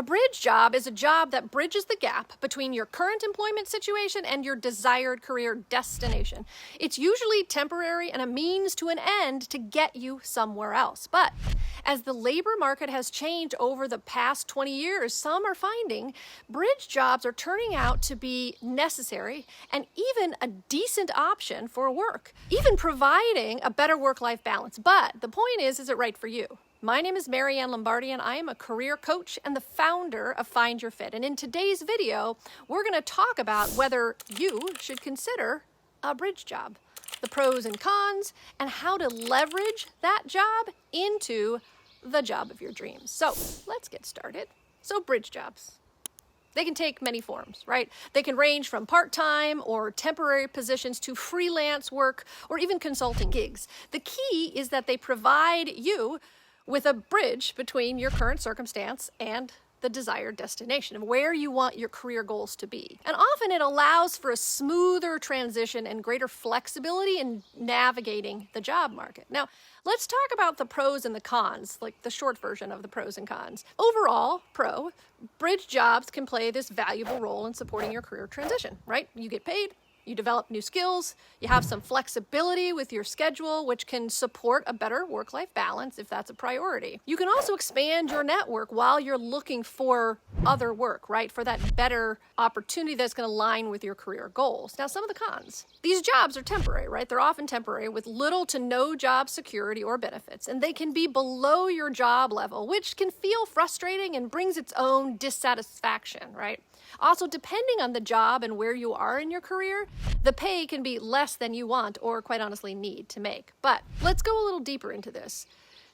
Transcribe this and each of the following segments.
A bridge job is a job that bridges the gap between your current employment situation and your desired career destination. It's usually temporary and a means to an end to get you somewhere else. But as the labor market has changed over the past 20 years, some are finding bridge jobs are turning out to be necessary and even a decent option for work, even providing a better work-life balance. But the point is it right for you? My name is Maryann Lombardi, and I am a career coach and the founder of Find Your Fit. And in today's video, we're going to talk about whether you should consider a bridge job, the pros and cons, and how to leverage that job into the job of your dreams. So let's get started. So bridge jobs. They can take many forms, right? They can range from part-time or temporary positions to freelance work or even consulting gigs. The key is that they provide you with a bridge between your current circumstance and the desired destination of where you want your career goals to be. And often it allows for a smoother transition and greater flexibility in navigating the job market. Now, let's talk about the pros and the cons, like the short version of the pros and cons. Overall, bridge jobs can play this valuable role in supporting your career transition, right? You get paid, you develop new skills, you have some flexibility with your schedule, which can support a better work-life balance if that's a priority. You can also expand your network while you're looking for other work, right? For that better opportunity that's going to align with your career goals. Now, some of the cons. These jobs are temporary, right? They're often temporary with little to no job security or benefits, and they can be below your job level, which can feel frustrating and brings its own dissatisfaction, right? Also, depending on the job and where you are in your career, the pay can be less than you want or quite honestly need to make. But let's go a little deeper into this.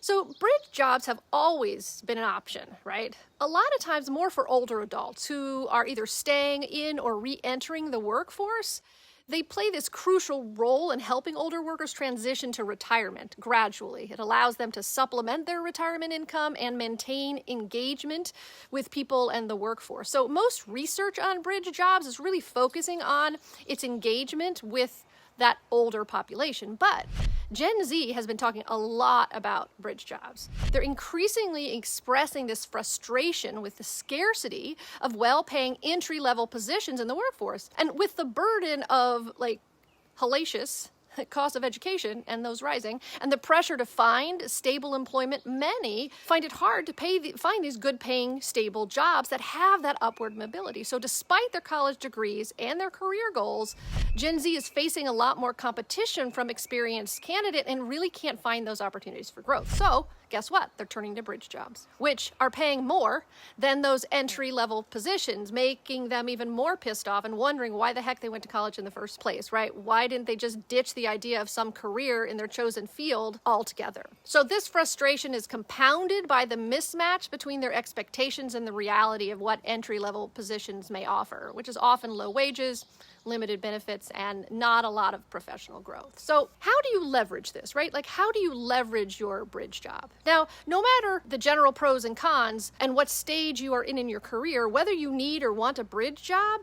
So bridge jobs have always been an option, right? A lot of times more for older adults who are either staying in or re-entering the workforce. They play this crucial role in helping older workers transition to retirement gradually. It allows them to supplement their retirement income and maintain engagement with people and the workforce. So most research on bridge jobs is really focusing on its engagement with that older population. But Gen Z has been talking a lot about bridge jobs. They're increasingly expressing this frustration with the scarcity of well-paying entry-level positions in the workforce. And with the burden of hellacious cost of education and those rising, and the pressure to find stable employment, many find it hard to find these good-paying, stable jobs that have that upward mobility. So despite their college degrees and their career goals, Gen Z is facing a lot more competition from experienced candidates and really can't find those opportunities for growth. So guess what? They're turning to bridge jobs, which are paying more than those entry-level positions, making them even more pissed off and wondering why the heck they went to college in the first place, right? Why didn't they just ditch the idea of some career in their chosen field altogether? So this frustration is compounded by the mismatch between their expectations and the reality of what entry-level positions may offer, which is often low wages, limited benefits, and not a lot of professional growth. So how do you leverage this, right? How do you leverage your bridge job? Now, no matter the general pros and cons and what stage you are in your career, whether you need or want a bridge job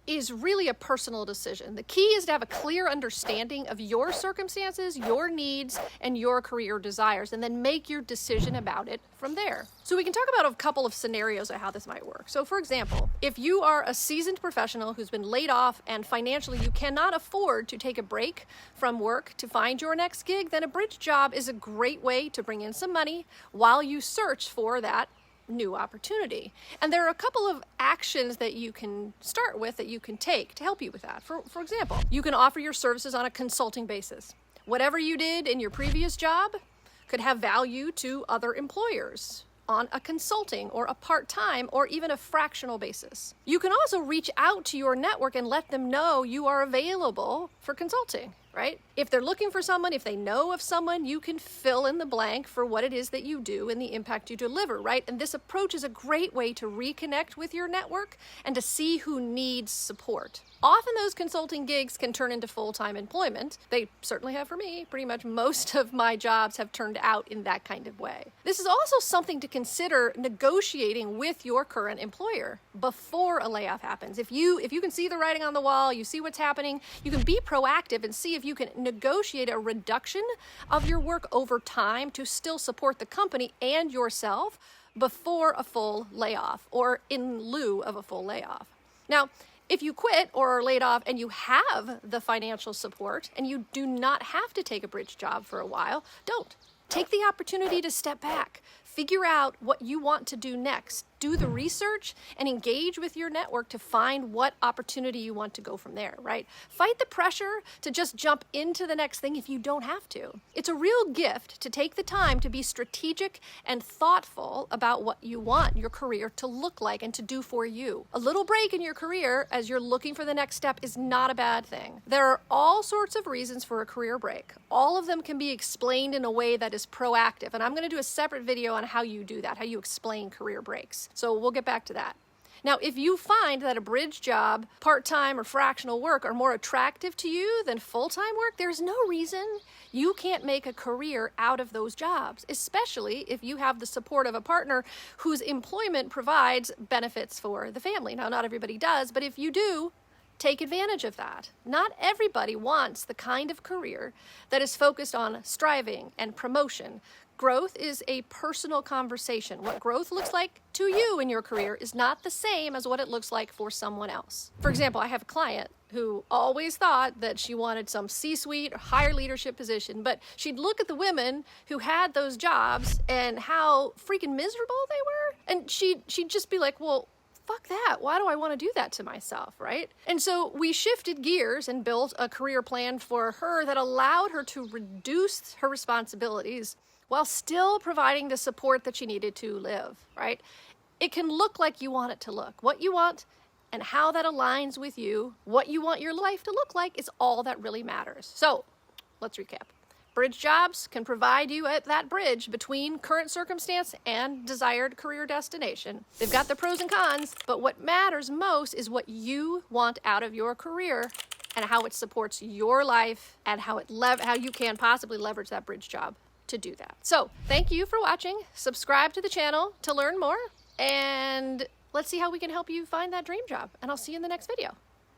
is really a personal decision. The key is to have a clear understanding of your circumstances, your needs, and your career desires, and then make your decision about it from there. So we can talk about a couple of scenarios of how this might work. So for example, if you are a seasoned professional who's been laid off and financially you cannot afford to take a break from work to find your next gig, then a bridge job is a great way to bring in some money while you search for that new opportunity. And there are a couple of actions that you can start with that you can take to help you with that. For example, you can offer your services on a consulting basis. Whatever you did in your previous job could have value to other employers on a consulting or a part-time or even a fractional basis. You can also reach out to your network and let them know you are available for consulting, right? If they're looking for someone, if they know of someone, you can fill in the blank for what it is that you do and the impact you deliver, right? And this approach is a great way to reconnect with your network and to see who needs support. Often those consulting gigs can turn into full-time employment. They certainly have for me. Pretty much most of my jobs have turned out in that kind of way. This is also something to consider negotiating with your current employer before a layoff happens. If you can see the writing on the wall, you see what's happening, you can be proactive and see if you can negotiate a reduction of your work over time to still support the company and yourself, before a full layoff or in lieu of a full layoff. Now, if you quit or are laid off and you have the financial support and you do not have to take a bridge job for a while, don't. Take the opportunity to step back, figure out what you want to do next, do the research, and engage with your network to find what opportunity you want to go from there, right? Fight the pressure to just jump into the next thing if you don't have to. It's a real gift to take the time to be strategic and thoughtful about what you want your career to look like and to do for you. A little break in your career as you're looking for the next step is not a bad thing. There are all sorts of reasons for a career break. All of them can be explained in a way that is proactive, and I'm going to do a separate video on how you do that, how you explain career breaks. So we'll get back to that. Now, if you find that a bridge job, part-time or fractional work are more attractive to you than full-time work, there's no reason you can't make a career out of those jobs, especially if you have the support of a partner whose employment provides benefits for the family. Now, not everybody does, but if you do, take advantage of that. Not everybody wants the kind of career that is focused on striving and promotion. Growth is a personal conversation. What growth looks like to you in your career is not the same as what it looks like for someone else. For example, I have a client who always thought that she wanted some C-suite or higher leadership position, but she'd look at the women who had those jobs and how freaking miserable they were, and she'd just be like, well, fuck that. Why do I want to do that to myself, right? And so we shifted gears and built a career plan for her that allowed her to reduce her responsibilities while still providing the support that she needed to live, right? It can look like you want it to look. What you want and how that aligns with you, what you want your life to look like, is all that really matters. So let's recap. Bridge jobs can provide you at that bridge between current circumstance and desired career destination. They've got the pros and cons, but what matters most is what you want out of your career and how it supports your life and how you can possibly leverage that bridge job to do that. So thank you for watching. Subscribe to the channel to learn more, and let's see how we can help you find that dream job. And I'll see you in the next video.